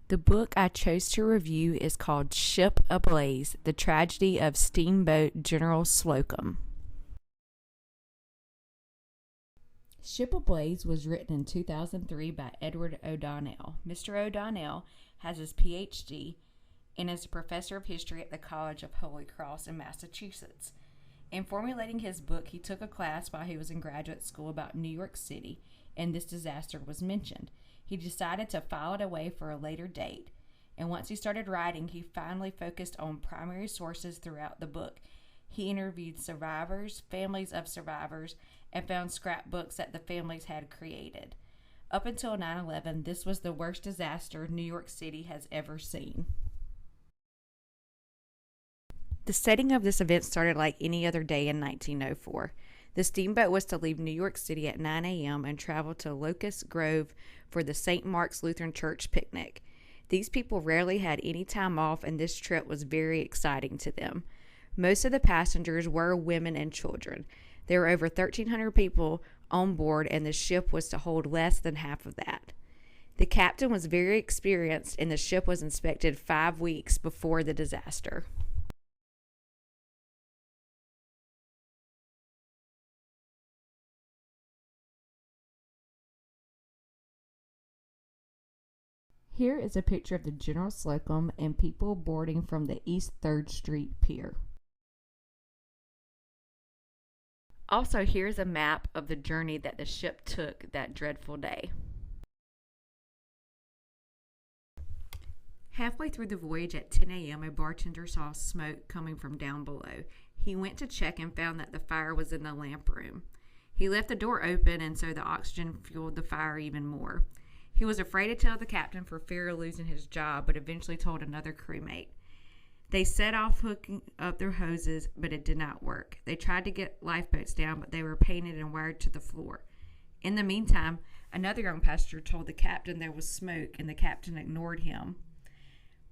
The book I chose to review is called Ship Ablaze, The Tragedy of Steamboat General Slocum. Ship Ablaze was written in 2003 by Edward O'Donnell. Mr. O'Donnell has his PhD and is a professor of history at the College of Holy Cross in Massachusetts. In formulating his book, he took a class while he was in graduate school about New York City, and this disaster was mentioned. He decided to file it away for a later date, and once he started writing, he finally focused on primary sources throughout the book. He interviewed survivors, families of survivors, and found scrapbooks that the families had created. Up until 9/11, this was the worst disaster New York City has ever seen. The setting of this event started like any other day in 1904. The steamboat was to leave New York City at 9 a.m. and travel to Locust Grove for the St. Mark's Lutheran Church picnic. These people rarely had any time off, and this trip was very exciting to them. Most of the passengers were women and children. There were over 1,300 people on board, and the ship was to hold less than half of that. The captain was very experienced, and the ship was inspected 5 weeks before the disaster. Here is a picture of the General Slocum and people boarding from the East 3rd Street Pier. Also, here's a map of the journey that the ship took that dreadful day. Halfway through the voyage at 10 a.m., a bartender saw smoke coming from down below. He went to check and found that the fire was in the lamp room. He left the door open, and so the oxygen fueled the fire even more. He was afraid to tell the captain for fear of losing his job, but eventually told another crewmate. They set off hooking up their hoses, but it did not work. They tried to get lifeboats down, but they were painted and wired to the floor. In the meantime, another young passenger told the captain there was smoke, and the captain ignored him.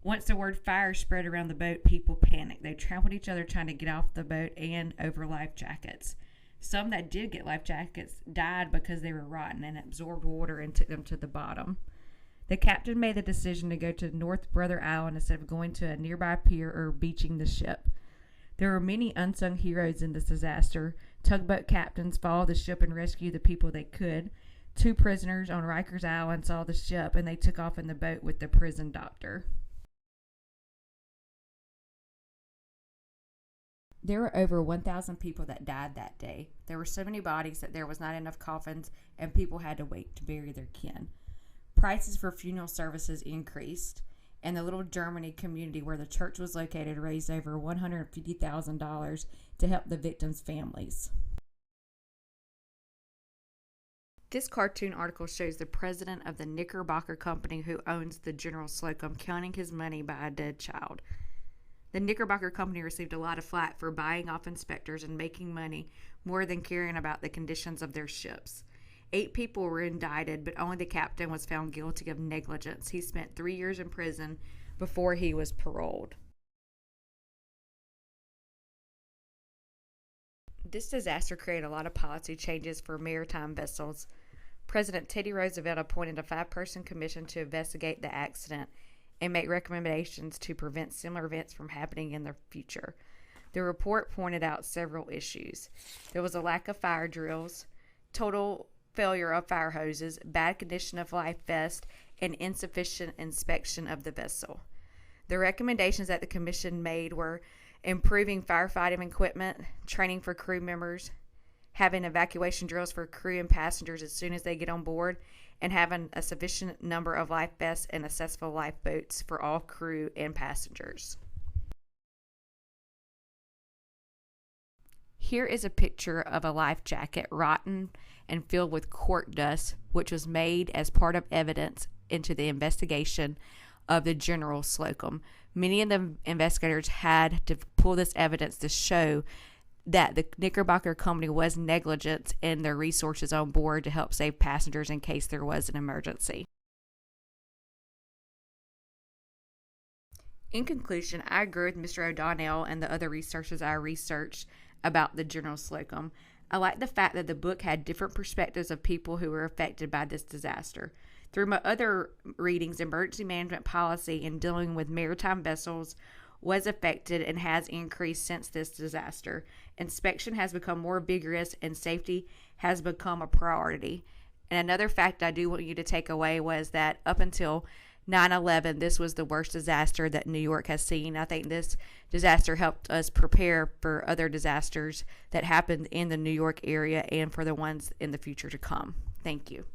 Once the word fire spread around the boat, people panicked. They trampled each other trying to get off the boat and over life jackets. Some that did get life jackets died because they were rotten and absorbed water and took them to the bottom. The captain made the decision to go to North Brother Island instead of going to a nearby pier or beaching the ship. There were many unsung heroes in this disaster. Tugboat captains followed the ship and rescued the people they could. 2 prisoners on Rikers Island saw the ship, and they took off in the boat with the prison doctor. There were over 1,000 people that died that day. There were so many bodies that there was not enough coffins, and people had to wait to bury their kin. Prices for funeral services increased, and the Little Germany community where the church was located raised over $150,000 to help the victims' families. This cartoon article shows the president of the Knickerbocker Company who owns the General Slocum counting his money by a dead child. The Knickerbocker Company received a lot of flack for buying off inspectors and making money more than caring about the conditions of their ships. 8 people were indicted, but only the captain was found guilty of negligence. He spent 3 years in prison before he was paroled. This disaster created a lot of policy changes for maritime vessels. President Teddy Roosevelt appointed a 5-person commission to investigate the accident and make recommendations to prevent similar events from happening in the future. The report pointed out several issues. There was a lack of fire drills, total failure of fire hoses, bad condition of life vest, and insufficient inspection of the vessel. The recommendations that the commission made were improving firefighting equipment, training for crew members, having evacuation drills for crew and passengers as soon as they get on board, and having a sufficient number of life vests and accessible lifeboats for all crew and passengers. Here is a picture of a life jacket rotten and filled with cork dust, which was made as part of evidence into the investigation of the General Slocum. Many of the investigators had to pull this evidence to show that the Knickerbocker Company was negligent in their resources on board to help save passengers in case there was an emergency. In conclusion, I agree with Mr. O'Donnell and the other researchers I researched about the General Slocum. I like the fact that the book had different perspectives of people who were affected by this disaster. Through my other readings, emergency management policy in dealing with maritime vessels was affected and has increased since this disaster. Inspection has become more vigorous and safety has become a priority. And another fact I do want you to take away was that up until 9/11, this was the worst disaster that New York has seen. I think this disaster helped us prepare for other disasters that happened in the New York area and for the ones in the future to come. Thank you.